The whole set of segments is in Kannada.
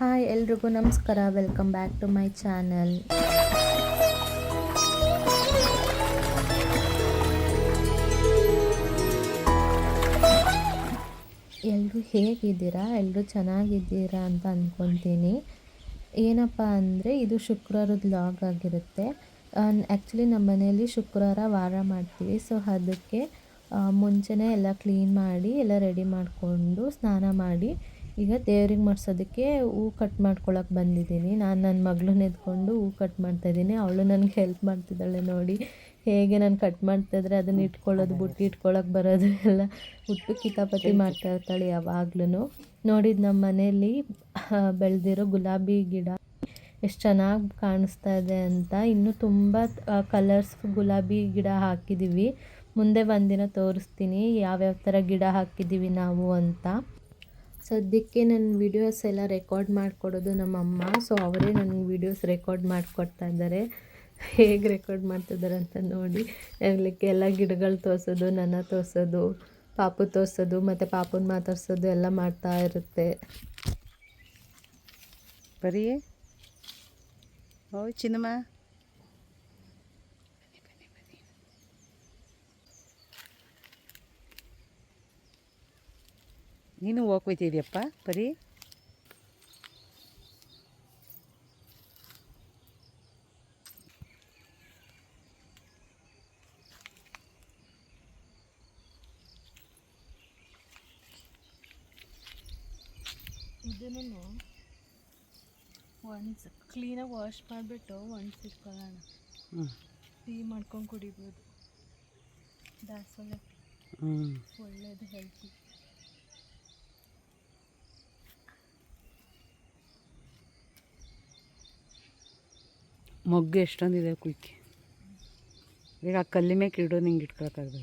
ಹಾಯ್ ಎಲ್ರಿಗೂ ನಮಸ್ಕಾರ, welcome back to my channel. ಎಲ್ಲರೂ ಹೇಗಿದ್ದೀರಾ? ಎಲ್ಲರೂ ಚೆನ್ನಾಗಿದ್ದೀರಾ ಅಂತ ಅಂದ್ಕೊತೀನಿ. ಏನಪ್ಪ ಅಂದರೆ ಇದು ಶುಕ್ರವಾರದ ವ್ಲಾಗ್ ಆಗಿರುತ್ತೆ. ಆ್ಯಕ್ಚುಲಿ ನಮ್ಮ ಮನೆಯಲ್ಲಿ ಶುಕ್ರವಾರ ವಾರ ಮಾಡ್ತೀವಿ. ಸೊ ಅದಕ್ಕೆ ಮುಂಚೆನೇ ಎಲ್ಲ ಕ್ಲೀನ್ ಮಾಡಿ ಎಲ್ಲ ರೆಡಿ ಮಾಡಿಕೊಂಡು ಸ್ನಾನ ಮಾಡಿ ಈಗ ದೇವ್ರಿಗೆ ಮಾಡಿಸೋದಕ್ಕೆ ಹೂ ಕಟ್ ಮಾಡ್ಕೊಳಕ್ಕೆ ಬಂದಿದ್ದೀನಿ. ನಾನು ನನ್ನ ಮಗಳನ್ನ ಎತ್ಕೊಂಡು ಹೂ ಕಟ್ ಮಾಡ್ತಾಯಿದ್ದೀನಿ. ಅವಳು ನನಗೆ ಹೆಲ್ಪ್ ಮಾಡ್ತಿದ್ದಾಳೆ. ನೋಡಿ ಹೇಗೆ ನಾನು ಕಟ್ ಮಾಡ್ತಾಯಿದ್ರೆ ಅದನ್ನು ಇಟ್ಕೊಳ್ಳೋದು, ಬುಟ್ಟಿ ಇಟ್ಕೊಳ್ಳೋಕೆ ಬರೋದು ಎಲ್ಲ ಹುಟ್ಟು ಕಿತಾಪತಿ ಮಾಡ್ತಾ ಇರ್ತಾಳೆ ಯಾವಾಗ್ಲೂ. ನೋಡಿದ್ದು ನಮ್ಮ ಮನೆಯಲ್ಲಿ ಬೆಳೆದಿರೋ ಗುಲಾಬಿ ಗಿಡ ಎಷ್ಟು ಚೆನ್ನಾಗಿ ಕಾಣಿಸ್ತಾ ಇದೆ ಅಂತ. ಇನ್ನೂ ತುಂಬ ಕಲರ್ಸ್ ಗುಲಾಬಿ ಗಿಡ ಹಾಕಿದ್ದೀವಿ. ಮುಂದೆ ಒಂದಿನ ತೋರಿಸ್ತೀನಿ ಯಾವ್ಯಾವ ಥರ ಗಿಡ ಹಾಕಿದ್ದೀವಿ ನಾವು ಅಂತ. ಸದ್ಯಕ್ಕೆ ನನ್ನ ವೀಡಿಯೋಸ್ ಎಲ್ಲ ರೆಕಾರ್ಡ್ ಮಾಡಿಕೊಡೋದು ನಮ್ಮಮ್ಮ. ಸೊ ಅವರೇ ನನಗೆ ವೀಡಿಯೋಸ್ ರೆಕಾರ್ಡ್ ಮಾಡಿಕೊಡ್ತಾ ಇದ್ದಾರೆ. ಹೇಗೆ ರೆಕಾರ್ಡ್ ಮಾಡ್ತಿದ್ದಾರೆ ಅಂತ ನೋಡಿ. ಎಲ್ಲ ಗಿಡಗಳು ತೋರಿಸೋದು, ನನ್ನ ತೋರಿಸೋದು, ಪಾಪು ತೋರಿಸೋದು ಮತ್ತು ಪಾಪುನ ಮಾತಾಡ್ಸೋದು ಎಲ್ಲ ಮಾಡ್ತಾ ಇರುತ್ತೆ. ಬರೀ ಓ ಚಿನ್ನಮ್ಮ, ನೀನು ಹೋಗ್ಬೋಯ್ತಿದ್ಯಪ್ಪ ಬರೀ. ಇದನ್ನು ಒನ್ಸ್ ಕ್ಲೀನಾಗಿ ವಾಶ್ ಮಾಡಿಬಿಟ್ಟು ಒಣಸಿಟ್ಕೊಳ್ಳೋಣ. ಟೀ ಮಾಡ್ಕೊಂಡು ಕುಡಿಬೋದು. ದಾಸವಾಳ ಒಳ್ಳೆಯದು, ಹೆಲ್ತಿ. ಮೊಗ್ಗು ಎಷ್ಟೊಂದಿದೆ ಕುಯ್ಕೆ. ಈಗ ಆ ಕಲ್ಲಿ ಮೇಲೆ ಇಡೋ ನಿಂಗೆ ಇಟ್ಕೊಳಕ್ಕಾಗ್ತದೆ.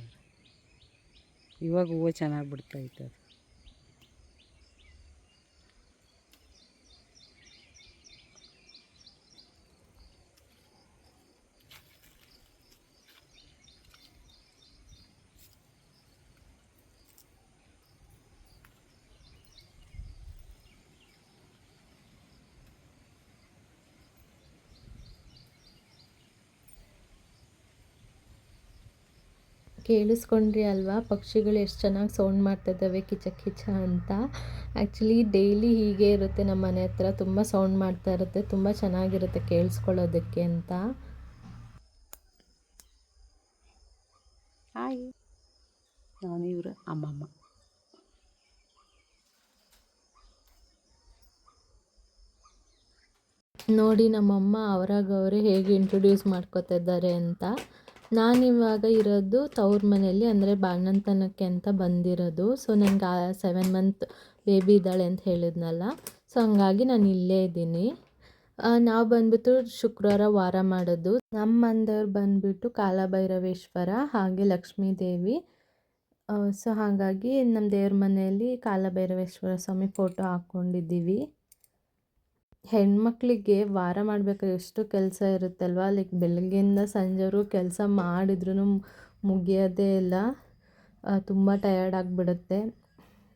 ಇವಾಗ ಹೂವು ಚೆನ್ನಾಗಿ ಬಿಡ್ತಾಯಿತ್ತು ಅದು. ಕೇಳಿಸ್ಕೊಂಡ್ರಿ ಅಲ್ವಾ ಪಕ್ಷಿಗಳು ಎಷ್ಟು ಚೆನ್ನಾಗಿ ಸೌಂಡ್ ಮಾಡ್ತಾಯಿದ್ದಾವೆ, ಕಿಚ ಕಿಚ ಅಂತ. ಆ್ಯಕ್ಚುಲಿ ಡೈಲಿ ಹೀಗೆ ಇರುತ್ತೆ ನಮ್ಮ ಮನೆ ಹತ್ರ, ತುಂಬ ಸೌಂಡ್ ಮಾಡ್ತಾ ಇರುತ್ತೆ. ತುಂಬ ಚೆನ್ನಾಗಿರುತ್ತೆ ಕೇಳಿಸ್ಕೊಳ್ಳೋದಕ್ಕೆ ಅಂತ. ಹಾಯ್, ನಾನು ಇವರು ಅಮ್ಮಮ್ಮ. ನೋಡಿ ನಮ್ಮಮ್ಮ ಅವರೇ ಹೇಗೆ ಇಂಟ್ರೊಡ್ಯೂಸ್ ಮಾಡ್ಕೋತಾ ಇದ್ದಾರೆ ಅಂತ. ನಾನಿವಾಗ ಇರೋದು ತವ್ರ ಮನೆಯಲ್ಲಿ, ಅಂದರೆ ಬಾಣಂತನಕ್ಕೆ ಅಂತ ಬಂದಿರೋದು. ಸೊ ನನಗೆ 7 ಮಂತ್ ಬೇಬಿ ಇದ್ದಾಳೆ ಅಂತ ಹೇಳಿದ್ನಲ್ಲ. ಸೊ ಹಂಗಾಗಿ ನಾನು ಇಲ್ಲೇ ಇದ್ದೀನಿ. ನಾವು ಬಂದ್ಬಿಟ್ಟು ಶುಕ್ರವಾರ ವಾರ ಮಾಡೋದು. ನಮ್ಮ ಮನೆಯವ್ರು ಬಂದುಬಿಟ್ಟು ಕಾಲಭೈರವೇಶ್ವರ ಹಾಗೆ ಲಕ್ಷ್ಮೀ ದೇವಿ. ಸೊ ಹಾಗಾಗಿ ನಮ್ಮ ದೇವ್ರ ಮನೆಯಲ್ಲಿ ಕಾಲಭೈರವೇಶ್ವರ ಸ್ವಾಮಿ ಫೋಟೋ ಹಾಕ್ಕೊಂಡಿದ್ದೀವಿ. ಹೆಣ್ಮಕ್ಳಿಗೆ ವಾರ ಮಾಡಬೇಕಾದ್ರೆ ಎಷ್ಟು ಕೆಲಸ ಇರುತ್ತಲ್ವ. ಲೈಕ್ ಬೆಳಗ್ಗೆಯಿಂದ ಸಂಜೆವರೆಗೂ ಕೆಲಸ ಮಾಡಿದ್ರೂ ಮುಗಿಯೋದೇ ಇಲ್ಲ, ತುಂಬ ಟಯರ್ಡ್ ಆಗಿಬಿಡುತ್ತೆ.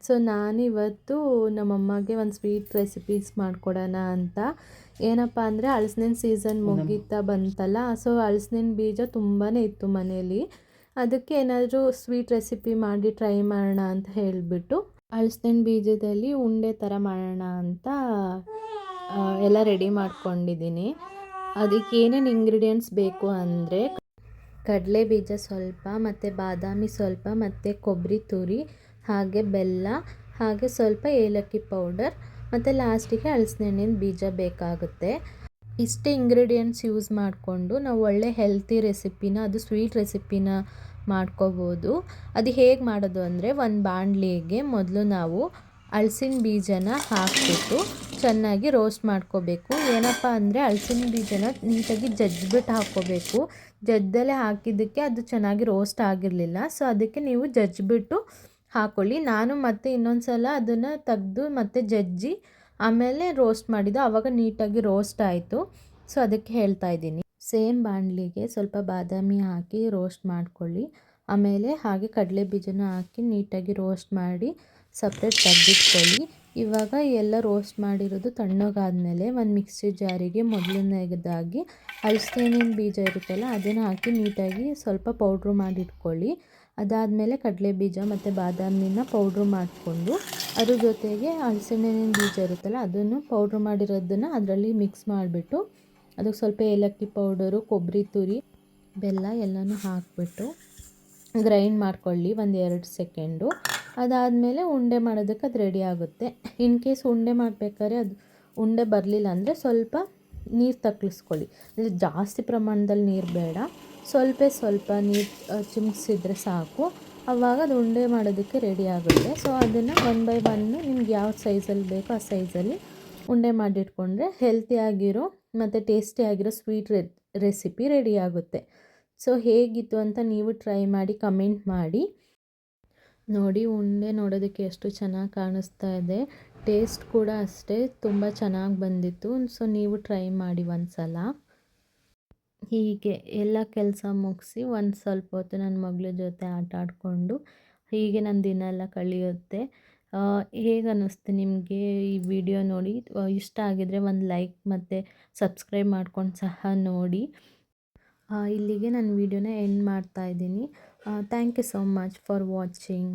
ಸೊ ನಾನಿವತ್ತು ನಮ್ಮಮ್ಮಗೆ ಒಂದು ಸ್ವೀಟ್ ರೆಸಿಪೀಸ್ ಮಾಡಿಕೊಡೋಣ ಅಂತ. ಏನಪ್ಪ ಅಂದರೆ ಹಲಸಿನ ಸೀಸನ್ ಮುಗೀತಾ ಬಂತಲ್ಲ. ಸೊ ಹಲಸಿನ ಬೀಜ ತುಂಬಾ ಇತ್ತು ಮನೇಲಿ. ಅದಕ್ಕೆ ಏನಾದರೂ ಸ್ವೀಟ್ ರೆಸಿಪಿ ಮಾಡಿ ಟ್ರೈ ಮಾಡೋಣ ಅಂತ ಹೇಳಿಬಿಟ್ಟು ಹಲಸಿನ ಬೀಜದಲ್ಲಿ ಉಂಡೆ ಥರ ಮಾಡೋಣ ಅಂತ ಎಲ್ಲ ರೆಡಿ ಮಾಡ್ಕೊಂಡಿದ್ದೀನಿ. ಅದಕ್ಕೆ ಏನೇನು ಇಂಗ್ರೀಡಿಯೆಂಟ್ಸ್ ಬೇಕು ಅಂದರೆ ಕಡಲೆ ಬೀಜ ಸ್ವಲ್ಪ, ಮತ್ತು ಬಾದಾಮಿ ಸ್ವಲ್ಪ, ಮತ್ತು ಕೊಬ್ಬರಿ ತುರಿ, ಹಾಗೆ ಬೆಲ್ಲ, ಹಾಗೆ ಸ್ವಲ್ಪ ಏಲಕ್ಕಿ ಪೌಡರ್, ಮತ್ತು ಲಾಸ್ಟಿಗೆ ಹಲಸಿನ ಹಣ್ಣಿನ ಬೀಜ ಬೇಕಾಗುತ್ತೆ. ಇಷ್ಟೇ ಇಂಗ್ರೀಡಿಯೆಂಟ್ಸ್ ಯೂಸ್ ಮಾಡಿಕೊಂಡು ನಾವು ಒಳ್ಳೆ ಹೆಲ್ತಿ ರೆಸಿಪಿನ, ಅದು ಸ್ವೀಟ್ ರೆಸಿಪಿನ ಮಾಡ್ಕೋಬೋದು. ಅದು ಹೇಗೆ ಮಾಡೋದು ಅಂದರೆ, ಒಂದು ಬಾಣಲಿಗೆ ಮೊದಲು ನಾವು ಹಲಸಿನ ಬೀಜನ ಹಾಕಿಬಿಟ್ಟು ಚೆನ್ನಾಗಿ ರೋಸ್ಟ್ ಮಾಡ್ಕೋಬೇಕು. ಏನಪ್ಪ ಅಂದರೆ ಹಲಸಿನ ಬೀಜನ ನೀಟಾಗಿ ಜಜ್ಜಿಬಿಟ್ಟು ಹಾಕ್ಕೋಬೇಕು. ಜಜ್ದಲ್ಲೇ ಹಾಕಿದ್ದಕ್ಕೆ ಅದು ಚೆನ್ನಾಗಿ ರೋಸ್ಟ್ ಆಗಿರಲಿಲ್ಲ. ಸೊ ಅದಕ್ಕೆ ನೀವು ಜಜ್ಜಿಬಿಟ್ಟು ಹಾಕ್ಕೊಳ್ಳಿ. ನಾನು ಮತ್ತೆ ಇನ್ನೊಂದು ಸಲ ಅದನ್ನು ತೆಗೆದು ಮತ್ತೆ ಜಜ್ಜಿ ಆಮೇಲೆ ರೋಸ್ಟ್ ಮಾಡಿದ್ದು, ಆವಾಗ ನೀಟಾಗಿ ರೋಸ್ಟ್ ಆಯಿತು. ಸೊ ಅದಕ್ಕೆ ಹೇಳ್ತಾ ಇದ್ದೀನಿ. ಸೇಮ್ ಬಾಣಲಿಗೆ ಸ್ವಲ್ಪ ಬಾದಾಮಿ ಹಾಕಿ ರೋಸ್ಟ್ ಮಾಡ್ಕೊಳ್ಳಿ. ಆಮೇಲೆ ಹಾಗೆ ಕಡಲೆ ಬೀಜನ ಹಾಕಿ ನೀಟಾಗಿ ರೋಸ್ಟ್ ಮಾಡಿ ಸಪ್ರೇಟ್ ತೆಗೆದಿಟ್ಕೊಳ್ಳಿ. ಇವಾಗ ಎಲ್ಲ ರೋಸ್ಟ್ ಮಾಡಿರೋದು ತಣ್ಣಗಾದ್ಮೇಲೆ ಒಂದು ಮಿಕ್ಸಿ ಜಾರಿಗೆ ಮೊದಲನೇದಾಗಿ ಹಲಸಿನ ಬೀಜ ಇರುತ್ತಲ್ಲ ಅದನ್ನು ಹಾಕಿ ನೀಟಾಗಿ ಸ್ವಲ್ಪ ಪೌಡ್ರು ಮಾಡಿಟ್ಕೊಳ್ಳಿ. ಅದಾದಮೇಲೆ ಕಡಲೆ ಬೀಜ ಮತ್ತು ಬಾದಾಮಿನ ಪೌಡ್ರು ಮಾಡಿಕೊಂಡು ಅದ್ರ ಜೊತೆಗೆ ಹಲಸಿನ ಬೀಜ ಇರುತ್ತಲ್ಲ ಅದನ್ನು ಪೌಡ್ರು ಮಾಡಿರೋದನ್ನು ಅದರಲ್ಲಿ ಮಿಕ್ಸ್ ಮಾಡಿಬಿಟ್ಟು ಅದಕ್ಕೆ ಸ್ವಲ್ಪ ಏಲಕ್ಕಿ ಪೌಡರು, ಕೊಬ್ಬರಿ ತುರಿ, ಬೆಲ್ಲ ಎಲ್ಲನೂ ಹಾಕಿಬಿಟ್ಟು ಗ್ರೈಂಡ್ ಮಾಡ್ಕೊಳ್ಳಿ ಒಂದು 2 ಸೆಕೆಂಡು. ಅದಾದಮೇಲೆ ಉಂಡೆ ಮಾಡೋದಕ್ಕೆ ಅದು ರೆಡಿ ಆಗುತ್ತೆ. ಇನ್ ಕೇಸ್ ಉಂಡೆ ಮಾಡಬೇಕಾದ್ರೆ ಅದು ಉಂಡೆ ಬರಲಿಲ್ಲ ಅಂದರೆ ಸ್ವಲ್ಪ ನೀರು ತಕ್ಕಲಿಸ್ಕೊಳ್ಳಿ. ಅಂದರೆ ಜಾಸ್ತಿ ಪ್ರಮಾಣದಲ್ಲಿ ನೀರು ಬೇಡ, ಸ್ವಲ್ಪ ನೀರು ಚಿಮುಕ್ಸಿದ್ರೆ ಸಾಕು. ಆವಾಗ ಅದು ಉಂಡೆ ಮಾಡೋದಕ್ಕೆ ರೆಡಿ ಆಗುತ್ತೆ. ಸೊ ಅದನ್ನು 1 ಬೈ 1 ನಿಮ್ಗೆ ಯಾವ ಸೈಜಲ್ಲಿ ಬೇಕೋ ಆ ಸೈಜಲ್ಲಿ ಉಂಡೆ ಮಾಡಿಟ್ಕೊಂಡ್ರೆ ಹೆಲ್ತಿಯಾಗಿರೋ ಮತ್ತು ಟೇಸ್ಟಿಯಾಗಿರೋ ಸ್ವೀಟ್ ರೆಸಿಪಿ ರೆಡಿ ಆಗುತ್ತೆ. ಸೊ ಹೇಗಿತ್ತು ಅಂತ ನೀವು ಟ್ರೈ ಮಾಡಿ ಕಮೆಂಟ್ ಮಾಡಿ. ನೋಡಿ, ಉಂಡೆ ನೋಡೋದಕ್ಕೆ ಎಷ್ಟು ಚೆನ್ನಾಗಿ ಕಾಣಿಸ್ತಾ ಇದೆ, ಟೇಸ್ಟ್ ಕೂಡ ಅಷ್ಟೇ ತುಂಬ ಚೆನ್ನಾಗಿ ಬಂದಿತ್ತು. ಸೊ ನೀವು ಟ್ರೈ ಮಾಡಿ ಒಂದು ಸಲ. ಹೀಗೆ ಎಲ್ಲ ಕೆಲಸ ಮುಗಿಸಿ ಒಂದು ಸ್ವಲ್ಪ ಹೊತ್ತು ನನ್ನ ಮಗಳ ಜೊತೆ ಆಟ ಆಡಿಕೊಂಡು ಹೀಗೆ ನನ್ನ ದಿನ ಎಲ್ಲ ಕಳೆಯುತ್ತೆ. ಹೇಗೆ ಅನ್ನಿಸ್ತು ನಿಮಗೆ ಈ ವಿಡಿಯೋ ನೋಡಿ? ಇಷ್ಟ ಆಗಿದರೆ ಒಂದು ಲೈಕ್ ಮತ್ತು ಸಬ್ಸ್ಕ್ರೈಬ್ ಮಾಡ್ಕೊಂಡು ಸಹ ನೋಡಿ. ಇಲ್ಲಿಗೆ ನನ್ನ ವಿಡಿಯೋನ ಎಂಡ್ ಮಾಡ್ತಾ ಇದ್ದೀನಿ. Thank you so much for watching.